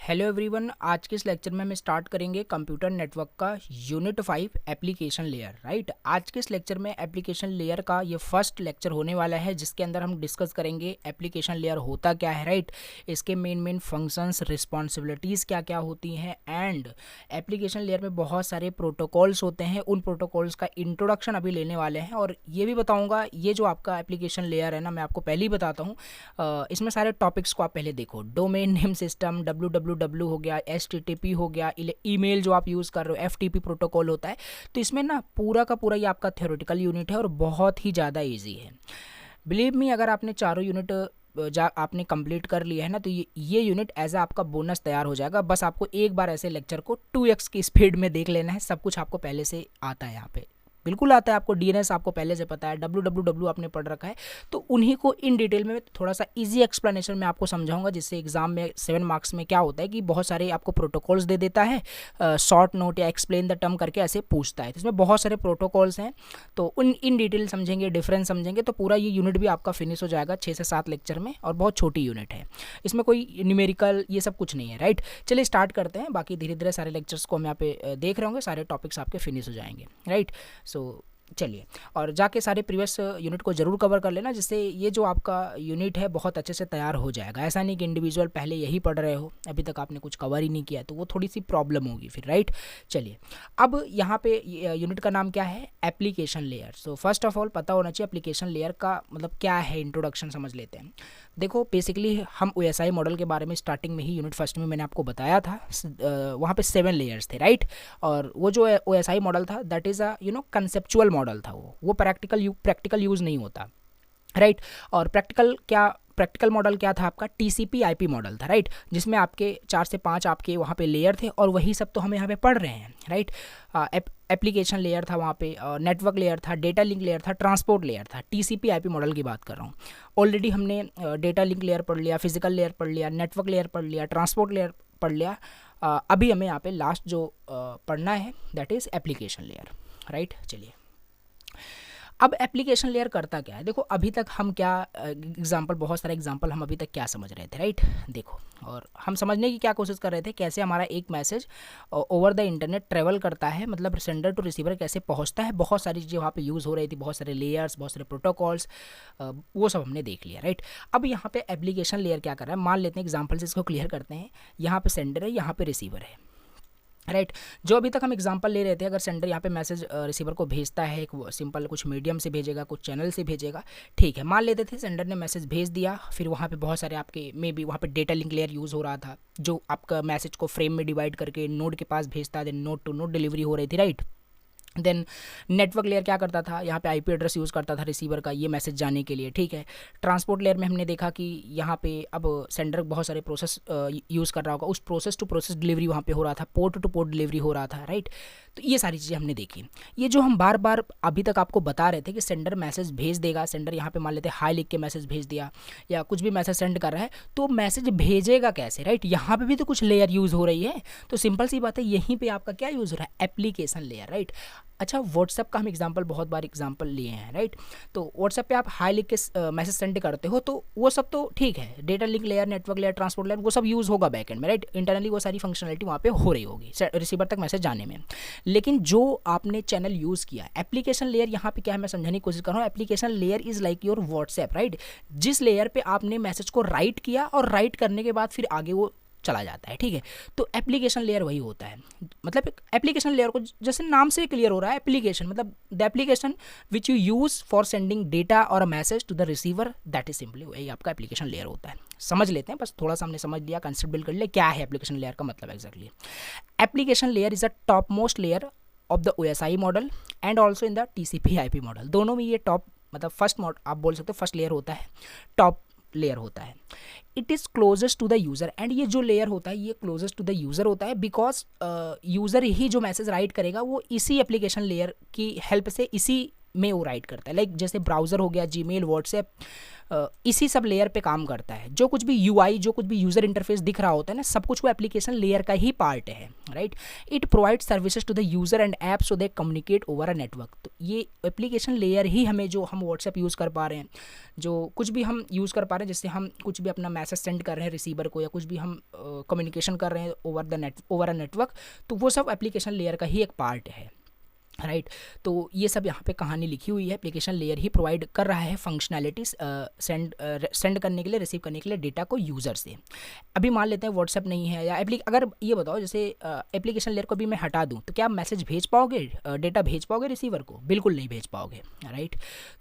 Hello everyone, आज के इस लेक्चर में हम स्टार्ट करेंगे कंप्यूटर नेटवर्क का यूनिट 5 एप्लीकेशन लेयर। राइट, आज के इस लेक्चर में एप्लीकेशन लेयर का ये फर्स्ट लेक्चर होने वाला है, जिसके अंदर हम डिस्कस करेंगे एप्लीकेशन लेयर होता क्या है। राइट, इसके मेन फंक्शंस, रिस्पॉन्सिबिलिटीज़ क्या क्या होती हैं, एंड एप्लीकेशन लेयर में बहुत सारे प्रोटोकॉल्स होते हैं। उन प्रोटोकॉल्स का इंट्रोडक्शन अभी लेने वाले हैं, और ये भी बताऊँगा ये जो आपका एप्लीकेशन लेयर है ना, मैं आपको पहले ही बताता हूँ, इसमें सारे टॉपिक्स को आप पहले देखो। डोमेन नेम सिस्टम, www हो गया, HTTP हो गया, ईमेल जो आप यूज़ कर रहे हो, FTP प्रोटोकॉल होता है। तो इसमें ना पूरा का पूरा ये आपका थ्योरेटिकल यूनिट है और बहुत ही ज़्यादा ईजी है। बिलीव मी, अगर आपने चारों यूनिट आपने कंप्लीट कर लिया है ना, तो ये यूनिट एज आपका बोनस तैयार हो जाएगा। बस आपको एक बार ऐसे लेक्चर को 2x की स्पीड में देख लेना है। सब कुछ आपको पहले से आता है, यहाँ पे बिल्कुल आता है आपको। DNS आपको पहले से पता है, www आपने पढ़ रखा है, तो उन्हीं को इन डिटेल में थोड़ा सा इजी एक्सप्लेनेशन में आपको समझाऊंगा, जिससे एग्जाम में 7 मार्क्स में क्या होता है कि बहुत सारे आपको प्रोटोकॉल्स दे देता है, शॉर्ट नोट या एक्सप्लेन द टर्म करके ऐसे पूछता है। तो इसमें बहुत सारे प्रोटोकॉल्स हैं, तो उन इन डिटेल समझेंगे, डिफरेंस समझेंगे, तो पूरा ये यूनिट भी आपका फिनिश हो जाएगा 6 से 7 लेक्चर में। और बहुत छोटी यूनिट है, इसमें कोई न्यूमेरिकल ये सब कुछ नहीं है। राइट, चलिए स्टार्ट करते हैं। बाकी धीरे धीरे सारे लेक्चर्स को हम यहाँ पे देख रहे होंगे, सारे टॉपिक्स आपके फिनिश हो जाएंगे। राइट, सो चलिए, और जाके सारे प्रीवियस यूनिट को ज़रूर कवर कर लेना, जिससे ये जो आपका यूनिट है बहुत अच्छे से तैयार हो जाएगा। ऐसा नहीं कि इंडिविजुअल पहले यही पढ़ रहे हो, अभी तक आपने कुछ कवर ही नहीं किया, तो वो थोड़ी सी प्रॉब्लम होगी फिर। राइट, चलिए, अब यहाँ पे यूनिट का नाम क्या है, application layer. So first of all पता होना चाहिए एप्लीकेशन लेयर का मतलब क्या है। इंट्रोडक्शन समझ लेते हैं। देखो, बेसिकली हम OSI मॉडल के बारे में स्टार्टिंग में ही यूनिट फर्स्ट में मैंने आपको बताया था। वहाँ पे 7 लेयर्स थे। राइट, और वो जो OSI मॉडल था, that is a conceptual model था। वो प्रैक्टिकल यूज़ नहीं होता। राइट, और प्रैक्टिकल मॉडल क्या था आपका, TCP/IP मॉडल था। राइट, जिसमें आपके 4 से 5 आपके वहाँ पे लेयर थे, और वही सब तो हम यहाँ पे पढ़ रहे हैं। राइट, एप्लीकेशन लेयर था वहाँ पे, नेटवर्क लेयर था, डेटा लिंक लेयर था, ट्रांसपोर्ट लेयर था। TCP/IP मॉडल की बात कर रहा हूँ। ऑलरेडी हमने डेटा लिंक लेयर पढ़ लिया, फिजिकल लेयर पढ़ लिया, नेटवर्क लेयर पढ़ लिया, ट्रांसपोर्ट लेयर पढ़ लिया। अभी हमें यहाँ पे लास्ट जो पढ़ना है, that is application layer. Right, चलिए, अब एप्लीकेशन लेयर करता क्या है। देखो, अभी तक हम क्या बहुत सारे एग्जांपल हम अभी तक क्या समझ रहे थे। राइट, देखो, और हम समझने की क्या कोशिश कर रहे थे, कैसे हमारा एक message over the internet travel करता है, मतलब सेंडर टू रिसीवर कैसे पहुंचता है। बहुत सारी चीज़ें वहाँ पे यूज़ हो रही थी, बहुत सारे लेयर्स, बहुत सारे प्रोटोकॉल्स, वो सब हमने देख लिया। राइट, अब यहाँ पे एप्लीकेशन लेयर क्या कर रहा है, मान लेते हैं एग्जाम्पल से इसको क्लियर करते हैं। यहाँ पे सेंडर है, यहाँ पे रिसीवर है। राइट, जो अभी तक हम एग्जांपल ले रहे थे, अगर सेंडर यहाँ पे मैसेज रिसीवर को भेजता है, एक सिंपल कुछ मीडियम से भेजेगा, कुछ चैनल से भेजेगा। ठीक है, मान लेते थे सेंडर ने मैसेज भेज दिया, फिर वहाँ पे बहुत सारे आपके मे बी वहाँ पे डेटा लिंक लेयर यूज़ हो रहा था, जो आपका मैसेज को फ्रेम में डिवाइड करके नोड के पास भेजता है, then node to node delivery हो रही थी। राइट, देन नेटवर्क लेयर क्या करता था, यहाँ पे IP एड्रेस यूज़ करता था रिसीवर का ये मैसेज जाने के लिए। ठीक है, ट्रांसपोर्ट लेयर में हमने देखा कि यहाँ पे अब सेंडर बहुत सारे प्रोसेस यूज़ कर रहा होगा, उस प्रोसेस टू प्रोसेस डिलीवरी वहाँ पे हो रहा था, पोर्ट टू पोर्ट डिलीवरी हो रहा था। राइट, तो ये सारी चीज़ें हमने देखी। ये जो हम बार बार अभी तक आपको बता रहे थे कि सेंडर मैसेज भेज देगा, सेंडर यहाँ पे मान लेते हाई लिख के मैसेज भेज दिया, या कुछ भी मैसेज सेंड कर रहा है, तो मैसेज भेजेगा कैसे। राइट, यहाँ पे भी तो कुछ लेयर यूज़ हो रही है, तो सिंपल सी बात है, यहीं पे आपका क्या यूज़ हो रहा है, एप्लीकेशन लेयर। राइट, अच्छा, व्हाट्सएप का हम बहुत बार एग्जांपल लिए हैं। राइट, तो व्हाट्सएप पे आप हाई लिख के मैसेज सेंड करते हो, तो वो सब तो ठीक है, data link layer, network layer, transport layer, वो सब यूज़ होगा बैकएंड में। राइट, इंटरनली वो सारी फंक्शनलिटी वहाँ पे हो रही होगी रिसीवर तक मैसेज जाने में। लेकिन जो आपने चैनल यूज़ किया, एप्लीकेशन लेयर, यहाँ पे क्या है मैं समझाने की कोशिश कर रहा हूँ। Application layer is like your WhatsApp. Right, जिस लेयर पे आपने मैसेज को राइट किया, और राइट करने के बाद फिर आगे वो चला जाता है। ठीक है, तो एप्लीकेशन लेयर वही होता है। मतलब एप्लीकेशन लेयर को जैसे नाम से क्लियर हो रहा है, एप्लीकेशन मतलब the application which you use for sending data और a message to the receiver, that is simply वही आपका एप्लीकेशन लेयर होता है। समझ लेते हैं, बस थोड़ा सा हमने समझ लिया, कंसेप्ट बिल्ड कर लिया क्या है एप्लीकेशन लेयर का मतलब exactly. Application layer is a top most layer of the OSI model and also in the TCP/IP model. दोनों में ये टॉप मतलब फर्स्ट आप बोल सकते हो फर्स्ट लेयर होता है, टॉप लेयर होता है। It is closest to the user, and ये जो लेयर होता है ये क्लोजेस्ट टू द यूज़र होता है, बिकॉज यूज़र ही जो मैसेज राइट करेगा वो इसी एप्लीकेशन लेयर की हेल्प से, इसी में वो राइट करता है। लाइक जैसे ब्राउज़र हो गया, जीमेल, व्हाट्सएप, इसी सब लेयर पे काम करता है। जो कुछ भी यूआई, जो कुछ भी यूज़र इंटरफेस दिख रहा होता है ना, सब कुछ वो एप्लीकेशन लेयर का ही पार्ट है, right. It provide services to the user and app so they communicate over a network. तो ये एप्लीकेशन लेयर ही हमें, जो हम व्हाट्सएप यूज़ कर पा रहे हैं, जो कुछ भी हम यूज़ कर पा रहे हैं, जिससे हम कुछ भी अपना मैसेज सेंड कर रहे हैं रिसीवर को, या कुछ भी हम कम्युनिकेशन कर रहे हैं ओवर अ नेटवर्क, तो वो सब एप्लीकेशन लेयर का ही एक पार्ट है, राइट। तो ये सब यहाँ पे कहानी लिखी हुई है। एप्लीकेशन लेयर ही प्रोवाइड कर रहा है फंक्शनैलिटीज़ सेंड करने के लिए, रिसीव करने के लिए डेटा को यूज़र से। अभी मान लेते हैं व्हाट्सएप नहीं है, या अगर ये बताओ जैसे एप्लीकेशन लेयर को भी मैं हटा दूँ तो क्या आप मैसेज भेज पाओगे, डेटा भेज पाओगे रिसीवर को? बिल्कुल नहीं भेज पाओगे, राइट।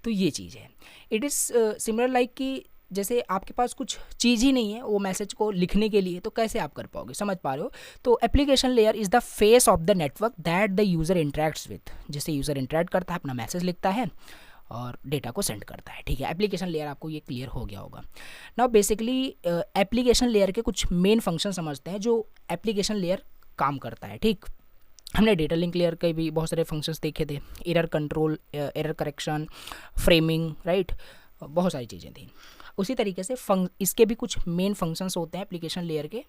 तो ये चीज़ है। इट इज़ सिमिलर लाइक कि जैसे आपके पास कुछ चीज़ ही नहीं है वो मैसेज को लिखने के लिए, तो कैसे आप कर पाओगे? समझ पा रहे हो? तो application layer is the face of the network that the user interacts with. जैसे यूज़र इंटरेक्ट करता है, अपना मैसेज लिखता है और डेटा को सेंड करता है, ठीक है। एप्लीकेशन लेयर आपको ये क्लियर हो गया होगा। नाउ बेसिकली एप्लीकेशन लेयर के कुछ मेन फंक्शन समझते हैं जो एप्लीकेशन लेयर काम करता है, ठीक। हमने डेटा लिंक लेयर के भी बहुत सारे फंक्शंस देखे थे, error control, error correction, framing, right, बहुत सारी चीज़ें थी। उसी तरीके से इसके भी कुछ मेन फंक्शंस होते हैं एप्लीकेशन लेयर के,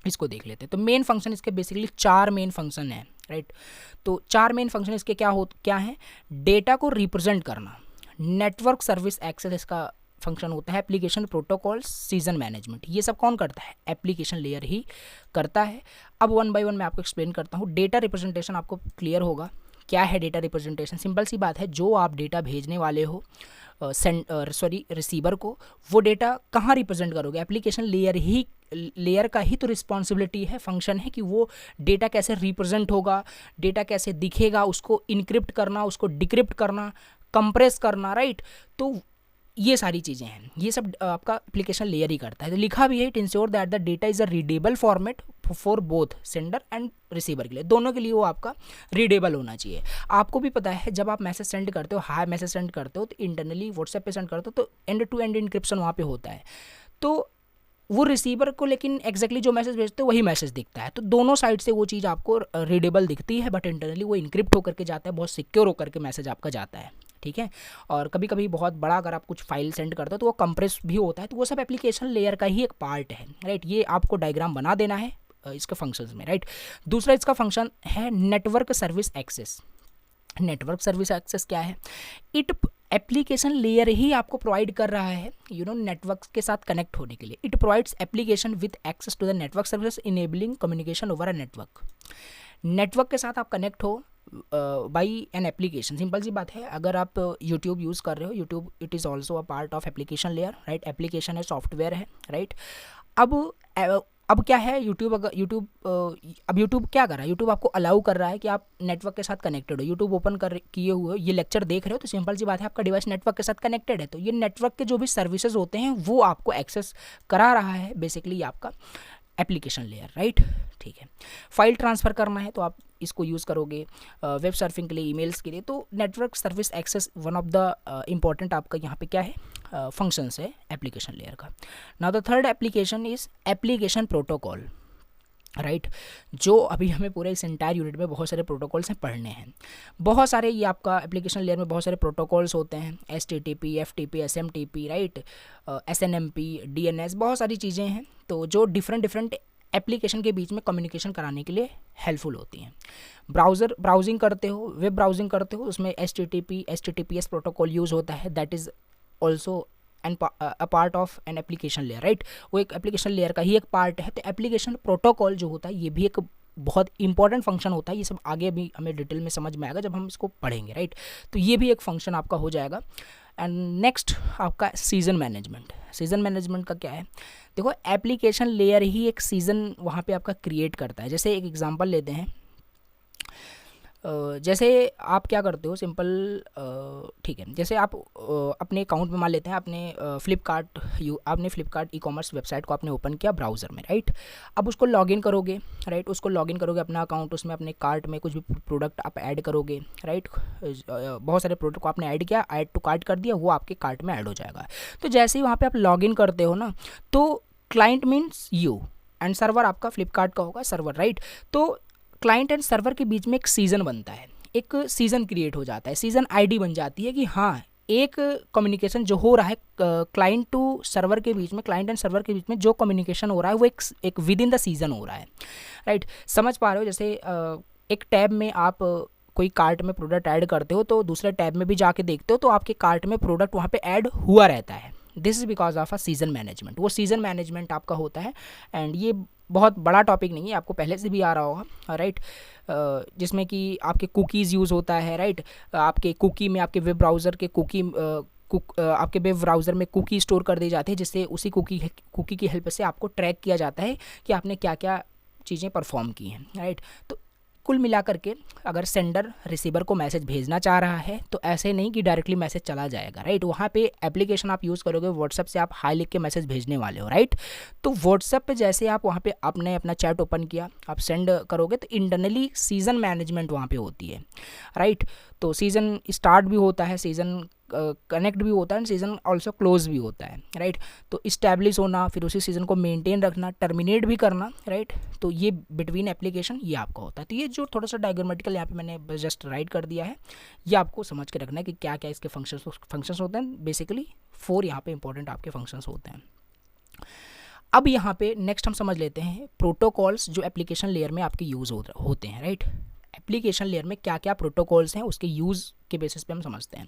इसको देख लेते हैं। तो मेन फंक्शन इसके बेसिकली 4 मेन फंक्शन हैं, राइट। तो 4 मेन फंक्शन इसके क्या हैं? डेटा को रिप्रेजेंट करना, नेटवर्क सर्विस एक्सेस इसका फंक्शन होता है, एप्लीकेशन प्रोटोकॉल, सीजन मैनेजमेंट, ये सब कौन करता है? एप्लीकेशन लेयर ही करता है। अब 1 बाय 1 मैं आपको एक्सप्लेन करता हूँ। डेटा रिप्रेजेंटेशन आपको क्लियर होगा। क्या है डेटा रिप्रेजेंटेशन? सिंपल सी बात है, जो आप डेटा भेजने वाले हो रिसीवर को, वो डेटा कहाँ रिप्रेजेंट करोगे? एप्लीकेशन लेयर का ही तो रिस्पॉन्सिबिलिटी है, फंक्शन है कि वो डेटा कैसे रिप्रेजेंट होगा, डेटा कैसे दिखेगा, उसको इनक्रिप्ट करना, उसको डिक्रिप्ट करना, कंप्रेस करना, राइट। तो ये सारी चीज़ें हैं, ये सब आपका एप्लीकेशन लेयर ही करता है। तो लिखा भी है, it ensure that the data is a readable format for both sender and receiver के लिए, दोनों के लिए वो आपका रीडेबल होना चाहिए। आपको भी पता है जब आप मैसेज सेंड करते हो, हाई मैसेज सेंड करते हो, तो इंटरनली व्हाट्सएप पे सेंड करते हो तो एंड टू एंड इनक्रिप्शन वहाँ पे होता है। तो वो रिसीवर को लेकिन एग्जैक्टली जो मैसेज भेजते हो वही मैसेज दिखता है। तो दोनों साइड से वो चीज़ आपको रीडेबल दिखती है, बट इंटरनली वो इनक्रिप्ट होकर के जाता है, बहुत सिक्योर होकर के मैसेज आपका जाता है, ठीक है। और कभी कभी बहुत बड़ा अगर आप कुछ फाइल सेंड करते हो तो वो कंप्रेस भी होता है। तो वो सब एप्लीकेशन लेयर का ही एक पार्ट है, राइट। ये आपको डायग्राम बना देना है इसके फंक्शंस में, राइट। दूसरा इसका फंक्शन है network service access. Network service access क्या है? इट एप्लीकेशन लेयर ही आपको प्रोवाइड कर रहा है, नेटवर्क के साथ कनेक्ट होने के लिए। It provides application with access to the network service enabling communication over a network. Network के साथ आप कनेक्ट हो बाई एन एप्लीकेशन। सिंपल सी बात है, अगर आप यूट्यूब यूज़ कर रहे हो, YouTube it is also a part of application layer, right. Application है, सॉफ्टवेयर है, राइट। अब क्या है, यूट्यूब क्या कर रहा है? यूट्यूब आपको अलाउ कर रहा है कि आप नेटवर्क के साथ कनेक्टेड हो, यूट्यूब ओपन किए हुए हो, ये लेक्चर देख रहे हो, तो सिंपल सी बात है आपका डिवाइस नेटवर्क के साथ कनेक्टेड है। तो ये नेटवर्क के जो भी सर्विसेज होते हैं वो आपको एक्सेस करा रहा है बेसिकली आपका एप्लीकेशन लेयर, राइट, ठीक है। फाइल ट्रांसफ़र करना है तो आप इसको यूज़ करोगे, वेब सर्फिंग के लिए, ईमेल्स के लिए। तो network service access one of the important आपका यहाँ पे क्या है, फंक्शंस है एप्लीकेशन लेयर का। Now the third application is application protocol, right. जो अभी हमें पूरे इस एंटायर यूनिट में बहुत सारे प्रोटोकॉल्स हैं पढ़ने हैं। बहुत सारे ये आपका एप्लीकेशन लेयर में बहुत सारे प्रोटोकॉल्स होते हैं, HTTP, FTP, SMTP, right, SNMP, DNS, बहुत सारी चीज़ें हैं। तो जो डिफरेंट एप्लीकेशन के बीच में कम्युनिकेशन कराने के लिए हेल्पफुल होती हैं। ब्राउजिंग करते हो, वेब ब्राउजिंग करते हो, उसमें HTTPS प्रोटोकॉल यूज़ होता है, that is also and a part of an application layer, right. वो एक एप्लीकेशन लेयर का ही एक पार्ट है। तो एप्लीकेशन प्रोटोकॉल जो होता है ये भी एक बहुत इंपॉर्टेंट फंक्शन होता है। ये सब आगे भी हमें डिटेल में समझ में आएगा जब हम इसको पढ़ेंगे, राइट। तो ये भी एक फंक्शन आपका हो जाएगा। एंड नेक्स्ट आपका सीजन मैनेजमेंट। सीजन मैनेजमेंट का क्या है? देखो, एप्लीकेशन लेयर ही एक सीज़न वहाँ पे आपका क्रिएट करता है। जैसे एक एग्जांपल लेते हैं, जैसे आप क्या करते हो, सिंपल, ठीक है, जैसे आप अपने अकाउंट में मान लेते हैं, आपने फ्लिपकार्ट ई कॉमर्स वेबसाइट को आपने ओपन किया ब्राउज़र में, राइट। अब उसको लॉगिन करोगे, राइट, उसको लॉगिन करोगे अपना अकाउंट, उसमें अपने कार्ट में कुछ भी प्रोडक्ट आप ऐड करोगे, राइट। बहुत सारे प्रोडक्ट को आपने ऐड किया, ऐड टू कार्ट कर दिया, वो आपके कार्ट में ऐड हो जाएगा। तो जैसे ही वहाँ पर आप लॉगिन करते हो ना, तो client means you and server आपका फ्लिपकार्ट का होगा, सर्वर, राइट। तो क्लाइंट एंड सर्वर के बीच में एक सीज़न बनता है। एक सीज़न क्रिएट हो जाता है, सीज़न आईडी बन जाती है कि हाँ एक कम्युनिकेशन जो हो रहा है क्लाइंट टू सर्वर के बीच में, क्लाइंट एंड सर्वर के बीच में जो कम्युनिकेशन हो रहा है वो एक विद इन द सीज़न हो रहा है, राइट। समझ पा रहे हो? जैसे एक टैब में आप कोई कार्ट में प्रोडक्ट ऐड करते हो तो दूसरे टैब में भी जाके देखते हो तो आपके कार्ट में प्रोडक्ट वहाँ पे ऐड हुआ रहता है। This is because of a season management, वो सीज़न मैनेजमेंट आपका होता है। एंड ये बहुत बड़ा टॉपिक नहीं है, आपको पहले से भी आ रहा होगा, राइट। जिसमें कि आपके कुकीज़ यूज़ होता है, राइट। आपके कुकी में, आपके वेब ब्राउज़र के आपके वेब ब्राउज़र में कुकी स्टोर कर दी जाती है, जिससे उसी कुकी की हेल्प से आपको ट्रैक किया जाता है कि आपने क्या क्या चीज़ें परफॉर्म की हैं, राइट। तो कुल मिलाकर के अगर सेंडर रिसीवर को मैसेज भेजना चाह रहा है तो ऐसे नहीं कि डायरेक्टली मैसेज चला जाएगा, राइट। वहाँ पे एप्लीकेशन आप यूज़ करोगे, व्हाट्सएप से आप हाई लिख के मैसेज भेजने वाले हो, राइट। तो व्हाट्सएप पे जैसे आप वहाँ पे आपने अपना चैट ओपन किया, आप सेंड करोगे तो इंटरनली सीज़न मैनेजमेंट वहाँ पे होती है, राइट। तो सीज़न स्टार्ट भी होता है, सीज़न कनेक्ट भी होता है, सीज़न ऑल्सो क्लोज भी होता है, राइट। तो इस्टेब्लिश होना, फिर उसी सीज़न को मेंटेन रखना, टर्मिनेट भी करना, राइट। तो ये बिटवीन एप्लीकेशन ये आपका होता है। तो ये जो थोड़ा सा डायग्रामेटिकल यहाँ पे मैंने जस्ट राइट कर दिया है, ये आपको समझ के रखना है कि क्या क्या इसके फंक्शंस होते हैं। बेसिकली 4 यहाँ पे इंपॉर्टेंट आपके फंक्शंस होते हैं। अब यहाँ पे नेक्स्ट हम समझ लेते हैं प्रोटोकॉल्स जो एप्लीकेशन लेयर में आपके यूज़ होते हैं, राइट। एप्लीकेशन लेयर में क्या क्या प्रोटोकॉल्स हैं उसके यूज़ के बेसिस पे हम समझते हैं।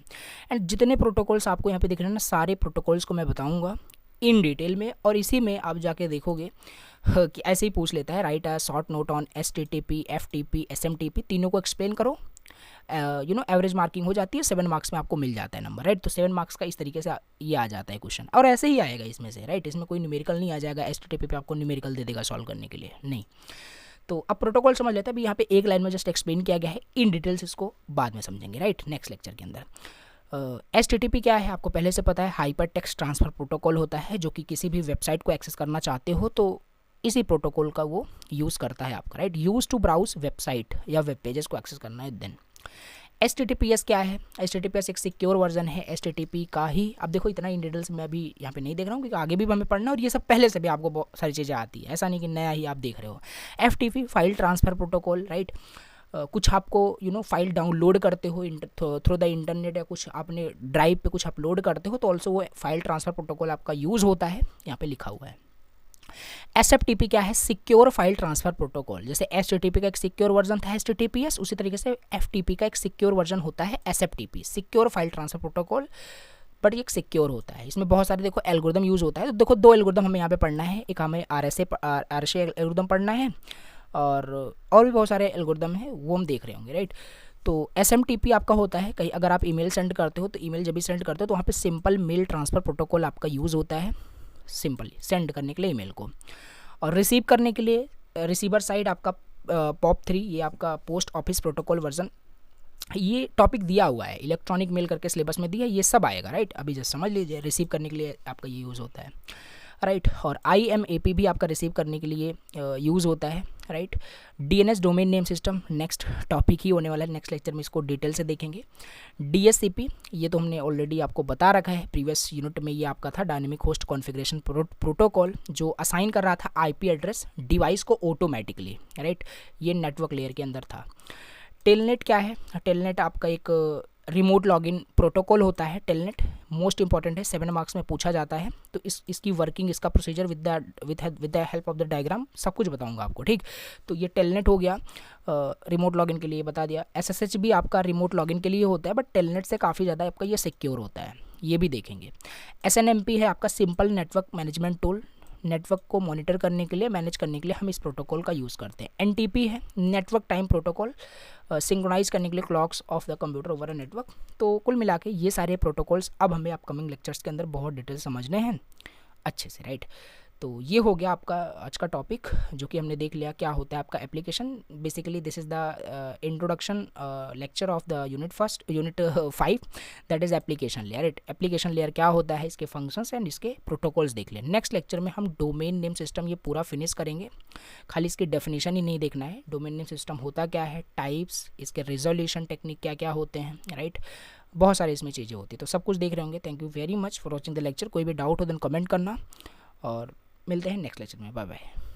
एंड जितने प्रोटोकॉल्स आपको यहाँ पे दिख रहे हैं ना, सारे प्रोटोकॉल्स को मैं बताऊंगा इन डिटेल में, और इसी में आप जाके देखोगे कि ऐसे ही पूछ लेता है, right a short note on HTTP, FTP, SMTP, तीनों को एक्सप्लेन करो। एवरेज मार्किंग हो जाती है, 7 मार्क्स में आपको मिल जाता है नंबर, राइट। तो 7 मार्क्स का इस तरीके से ये आ जाता है क्वेश्चन, और ऐसे ही आएगा इसमें से, राइट। इसमें कोई न्यूमेरिकल नहीं आ जाएगा, HTTP पे आपको न्यूमेरिकल दे देगा सॉल्व करने के लिए, नहीं। तो अब प्रोटोकॉल समझ लेते हैं। अभी यहाँ पे एक लाइन में जस्ट एक्सप्लेन किया गया है, इन डिटेल्स इसको बाद में समझेंगे, राइट, नेक्स्ट लेक्चर के अंदर। HTTP क्या है आपको पहले से पता है, हाइपर टेक्स्ट ट्रांसफ़र प्रोटोकॉल होता है, जो कि किसी भी वेबसाइट को एक्सेस करना चाहते हो तो इसी प्रोटोकॉल का वो यूज़ करता है आपका, right. Use to browse website या वेब पेजेस को एक्सेस करना है। देन HTTPS क्या है? HTTPS एक सिक्योर वर्जन है HTTP का ही। अब देखो इतना इन डिटेल्स मैं अभी यहाँ पे नहीं देख रहा हूँ, क्योंकि आगे भी हमें पढ़ना है और ये सब पहले से भी आपको बहुत सारी चीज़ें आती है, ऐसा नहीं कि नया ही आप देख रहे हो। FTP file transfer protocol, right. कुछ आपको फाइल डाउनलोड करते हो थ्रू द इंटरनेट, या कुछ आपने ड्राइव पे कुछ अपलोड करते हो तो ऑल्सो वो फाइल ट्रांसफ़र प्रोटोकॉल आपका यूज़ होता है, यहाँ पे लिखा हुआ है। SFTP क्या है? Secure file transfer protocol. जैसे HTTP का एक सिक्योर वर्जन था HTTPS, उसी तरीके से FTP का एक सिक्योर वर्जन होता है SFTP, secure file transfer protocol, but ये सिक्योर होता है। इसमें बहुत सारे देखो एल्गोरिदम यूज़ होता है। तो देखो 2 एल्गोरिदम हमें यहाँ पे पढ़ना है, एक हमें RSA एल्गोरिदम पढ़ना है, और भी बहुत सारे एल्गोरिदम है वो हम देख रहे होंगे, राइट। तो SMTP आपका होता है, कहीं अगर आप ईमेल सेंड करते हो तो ईमेल जब भी सेंड करते हो तो वहाँ पे सिंपल मेल ट्रांसफ़र प्रोटोकॉल आपका यूज़ होता है, सिंपली सेंड करने के लिए ईमेल को, और रिसीव करने के लिए रिसीवर साइड आपका POP3, ये आपका पोस्ट ऑफिस प्रोटोकॉल वर्जन। ये टॉपिक दिया हुआ है, इलेक्ट्रॉनिक मेल करके सिलेबस में दिया, ये सब आएगा, राइट। अभी जस्ट समझ लीजिए, रिसीव करने के लिए आपका ये यूज़ होता है, राइट। और IMAP भी आपका रिसीव करने के लिए यूज़ होता है, right. DNS domain name system next topic ही होने वाला है, नेक्स्ट लेक्चर में इसको डिटेल से देखेंगे। DSCP ये तो हमने ऑलरेडी आपको बता रखा है, प्रीवियस यूनिट में ये आपका था डायनेमिक होस्ट कॉन्फ़िगरेशन प्रोटोकॉल, जो असाइन कर रहा था IP एड्रेस डिवाइस को ऑटोमेटिकली, राइट। ये नेटवर्क लेयर के अंदर था। टेलनेट क्या है? टेलनेट आपका एक रिमोट लॉगिन प्रोटोकॉल होता है। टेलनेट मोस्ट इंपॉर्टेंट है, 7 मार्क्स में पूछा जाता है। तो इसकी वर्किंग, इसका procedure with the help of the diagram सब कुछ बताऊंगा आपको, ठीक। तो ये टेलनेट हो गया, रिमोट लॉगिन के लिए बता दिया। SSH भी आपका रिमोट लॉगिन के लिए होता है, बट टेलनेट से काफ़ी ज़्यादा आपका ये सिक्योर होता है, ये भी देखेंगे। SNMP है आपका simple network management tool, network को मॉनिटर करने के लिए, मैनेज करने के लिए हम इस प्रोटोकॉल का यूज़ करते हैं। NTP है नेटवर्क टाइम प्रोटोकॉल, सिंक्रोनाइज करने के लिए clocks of the computer over a network. तो कुल मिला के ये सारे प्रोटोकॉल्स अब हमें अपकमिंग लेक्चर्स के अंदर बहुत डिटेल समझने हैं अच्छे से, राइट। तो ये हो गया आपका आज का टॉपिक, जो कि हमने देख लिया क्या होता है आपका application. Basically this is the introduction lecture of the unit 5, that is application layer. Application layer क्या होता है, इसके फंक्शंस एंड इसके प्रोटोकॉल्स देख लें। नेक्स्ट लेक्चर में हम डोमेन नेम सिस्टम ये पूरा फिनिश करेंगे, खाली इसकी डेफिनेशन ही नहीं देखना है, डोमेन नेम सिस्टम होता क्या है, टाइप्स, इसके रिजोल्यूशन टेक्निक क्या क्या होते हैं, राइट। बहुत सारे इसमें चीज़ें होती हैं, तो सब कुछ देख रहे होंगे। Thank you very much for watching the lecture. कोई भी डाउट हो देन कमेंट करना, और मिलते हैं नेक्स्ट लेक्चर में। Bye bye.